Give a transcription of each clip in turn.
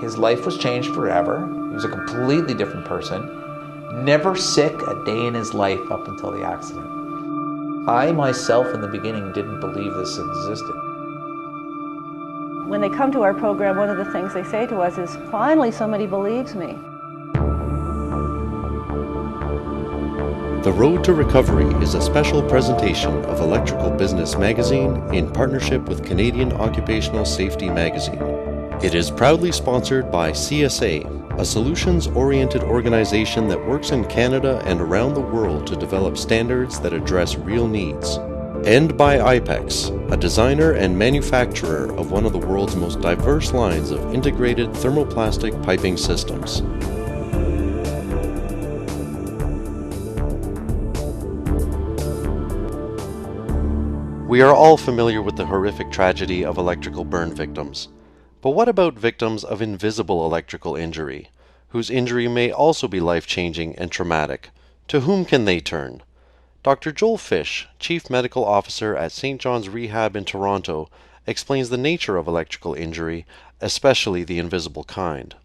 His life was changed forever. He was a completely different person. Never sick a day in his life up until the accident. I myself in the beginning didn't believe this existed. When they come to our program, one of the things they say to us is, finally somebody believes me. The Road to Recovery is a special presentation of Electrical Business Magazine in partnership with Canadian Occupational Safety Magazine. It is proudly sponsored by CSA, a solutions-oriented organization that works in Canada and around the world to develop standards that address real needs. And by IPEX, a designer and manufacturer of one of the world's most diverse lines of integrated thermoplastic piping systems. We are all familiar with the horrific tragedy of electrical burn victims. But what about victims of invisible electrical injury, whose injury may also be life-changing and traumatic? To whom can they turn? Dr. Joel Fish, Chief Medical Officer at St. John's Rehab in Toronto, explains the nature of electrical injury, especially the invisible kind.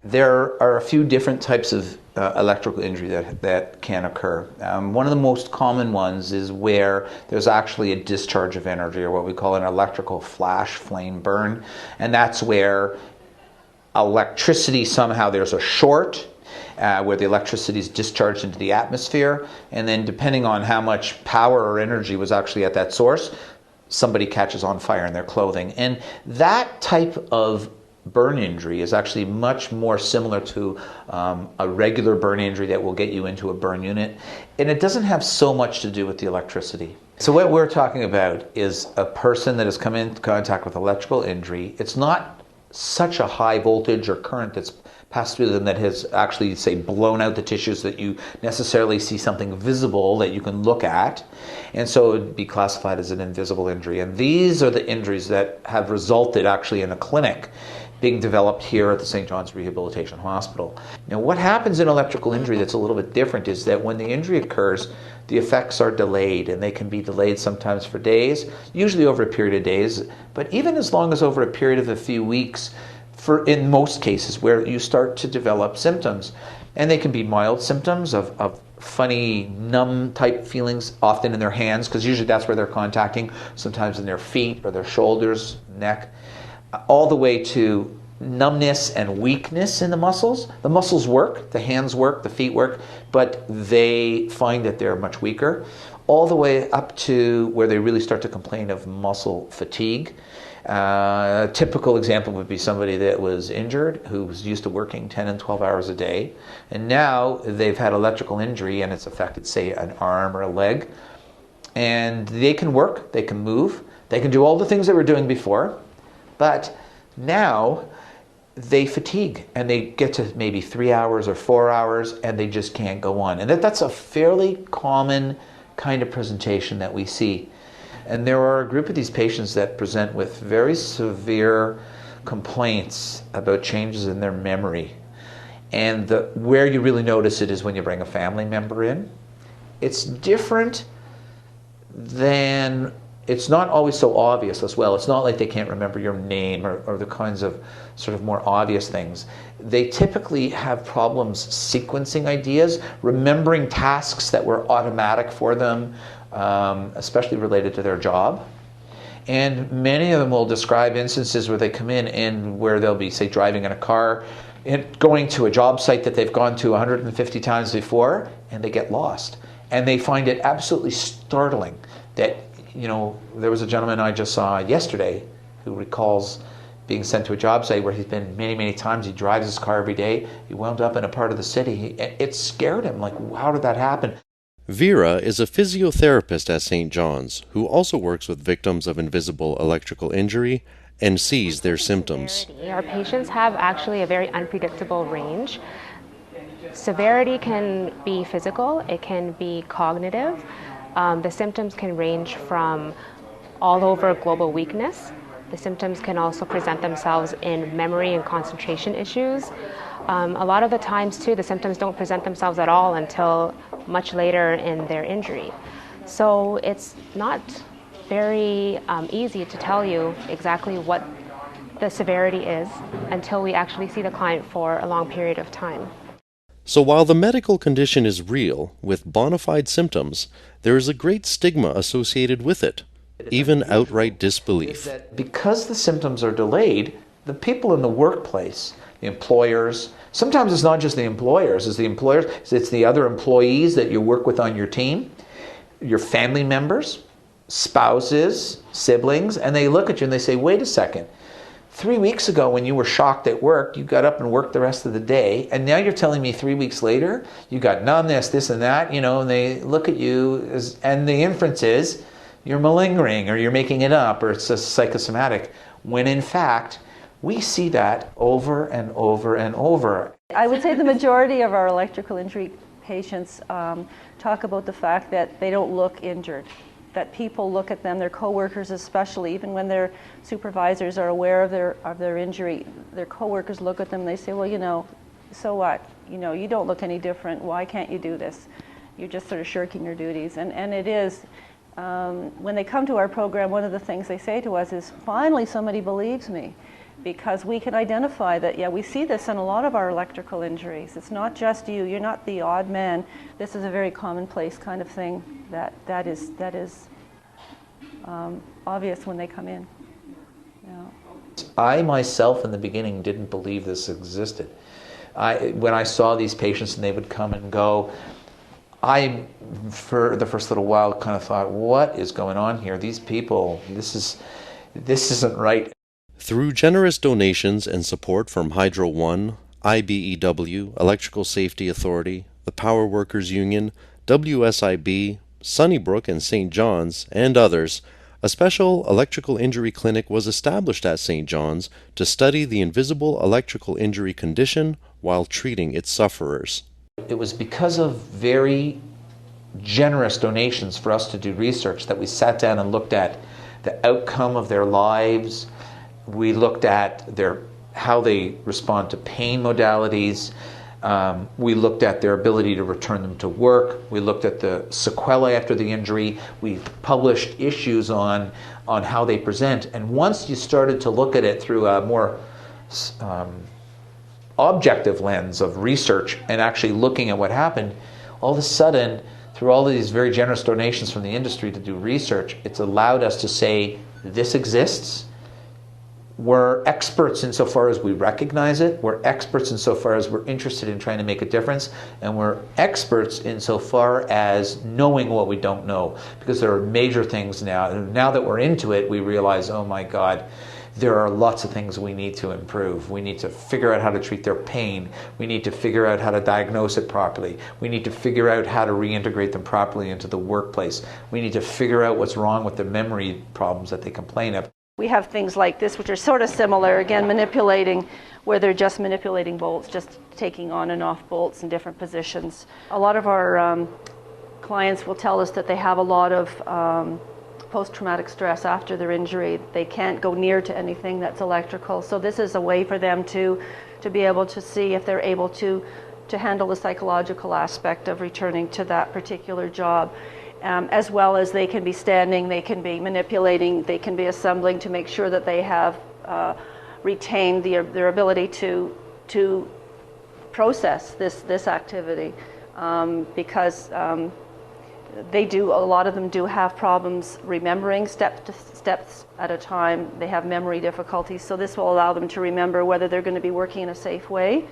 There are a few different types of electrical injury that can occur. One of the most common ones is where there's actually a discharge of energy, or what we call an electrical flash flame burn. And that's where electricity, somehow there's a short, where the electricity is discharged into the atmosphere. And then depending on how much power or energy was actually at that source, somebody catches on fire in their clothing. And that type of burn injury is actually much more similar to a regular burn injury that will get you into a burn unit, and it doesn't have so much to do with the electricity. So what we're talking about is a person that has come in contact with electrical injury. It's not such a high voltage or current that's passed through them that has actually, say, blown out the tissues that you necessarily see something visible that you can look at, and so it would be classified as an invisible injury. And these are the injuries that have resulted actually in a clinic being developed here at the St. John's Rehabilitation Hospital. Now, what happens in electrical injury that's a little bit different is that when the injury occurs, the effects are delayed, and they can be delayed sometimes for days, usually over a period of days, but even as long as over a period of a few weeks, in most cases where you start to develop symptoms. And they can be mild symptoms of funny, numb type feelings, often in their hands, because usually that's where they're contacting, sometimes in their feet or their shoulders, neck, all the way to numbness and weakness in the muscles. The muscles work, the hands work, the feet work, but they find that they're much weaker, all the way up to where they really start to complain of muscle fatigue. A typical example would be somebody that was injured, who was used to working 10 and 12 hours a day, and now they've had electrical injury and it's affected, say, an arm or a leg, and they can work, they can move, they can do all the things they were doing before, but now they fatigue and they get to maybe 3 hours or 4 hours and they just can't go on. And that's a fairly common kind of presentation that we see. And there are a group of these patients that present with very severe complaints about changes in their memory. And where you really notice it is when you bring a family member in. It's different than, it's not always so obvious as well. It's not like they can't remember your name or the kinds of sort of more obvious things. They typically have problems sequencing ideas, remembering tasks that were automatic for them, especially related to their job. And many of them will describe instances where they come in and where they'll be, say, driving in a car and going to a job site that they've gone to 150 times before, and they get lost. And they find it absolutely startling that, you know, there was a gentleman I just saw yesterday who recalls being sent to a job site where he's been many, many times. He drives his car every day. He wound up in a part of the city. It scared him. Like, how did that happen? Vera is a physiotherapist at St. John's who also works with victims of invisible electrical injury and sees their symptoms. Our patients have actually a very unpredictable range. Severity can be physical, it can be cognitive. The symptoms can range from all over global weakness. The symptoms can also present themselves in memory and concentration issues. A lot of the times too, the symptoms don't present themselves at all until much later in their injury. So it's not very easy to tell you exactly what the severity is until we actually see the client for a long period of time. So while the medical condition is real, with bona fide symptoms, there is a great stigma associated with it, even outright disbelief. Because the symptoms are delayed, the people in the workplace, the employers, sometimes it's not just the employers, it's the other employees that you work with on your team, your family members, spouses, siblings, and they look at you and they say, wait a second, 3 weeks ago when you were shocked at work, you got up and worked the rest of the day, and now you're telling me 3 weeks later you got numbness, this and that, and they look at you and the inference is you're malingering or you're making it up or it's a psychosomatic, when in fact we see that over and over and over. I would say the majority of our electrical injury patients talk about the fact that they don't look injured, that people look at them, their coworkers especially, even when their supervisors are aware of their injury, their coworkers look at them and they say, well, so what? You don't look any different. Why can't you do this? You're just sort of shirking your duties. And it is, when they come to our program, one of the things they say to us is, finally somebody believes me. Because we can identify that, yeah, we see this in a lot of our electrical injuries. It's not just you. You're not the odd man. This is a very commonplace kind of thing that is obvious when they come in. Yeah. I myself in the beginning didn't believe this existed. When I saw these patients and they would come and go, I, for the first little while, kind of thought, what is going on here? These people, this isn't right. Through generous donations and support from Hydro One, IBEW, Electrical Safety Authority, the Power Workers Union, WSIB, Sunnybrook and St. John's, and others, a special electrical injury clinic was established at St. John's to study the invisible electrical injury condition while treating its sufferers. It was because of very generous donations for us to do research that we sat down and looked at the outcome of their lives. We looked at how they respond to pain modalities. We looked at their ability to return them to work. We looked at the sequelae after the injury. We published issues on how they present. And once you started to look at it through a more objective lens of research and actually looking at what happened, all of a sudden, through all of these very generous donations from the industry to do research, it's allowed us to say, this exists. We're experts insofar as we recognize it. We're experts insofar as we're interested in trying to make a difference. And we're experts insofar as knowing what we don't know. Because there are major things now. And now that we're into it, we realize, oh my God, there are lots of things we need to improve. We need to figure out how to treat their pain. We need to figure out how to diagnose it properly. We need to figure out how to reintegrate them properly into the workplace. We need to figure out what's wrong with the memory problems that they complain of. We have things like this, which are sort of similar, again, manipulating, where they're just manipulating bolts, just taking on and off bolts in different positions. A lot of our clients will tell us that they have a lot of post-traumatic stress after their injury. They can't go near to anything that's electrical. So this is a way for them to be able to see if they're able to handle the psychological aspect of returning to that particular job. As well as they can be standing, they can be manipulating, they can be assembling to make sure that they have retained their ability to process this activity, because a lot of them do have problems remembering steps at a time. They have memory difficulties, so this will allow them to remember whether they're going to be working in a safe way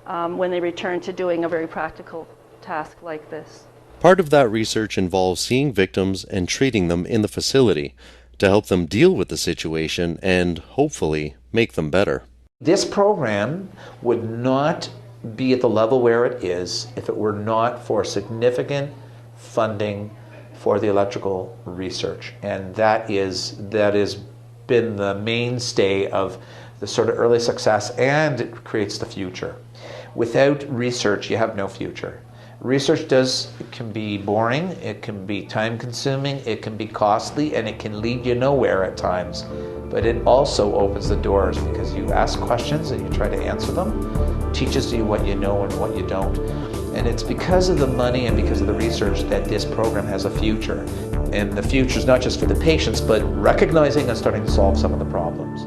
when they return to doing a very practical task like this. Part of that research involves seeing victims and treating them in the facility to help them deal with the situation and, hopefully, make them better. This program would not be at the level where it is if it were not for significant funding for the electrical research. And that has been the mainstay of the sort of early success, and it creates the future. Without research, you have no future. Research can be boring, it can be time-consuming, it can be costly, and it can lead you nowhere at times. But it also opens the doors because you ask questions and you try to answer them, teaches you what you know and what you don't. And it's because of the money and because of the research that this program has a future. And the future is not just for the patients, but recognizing and starting to solve some of the problems.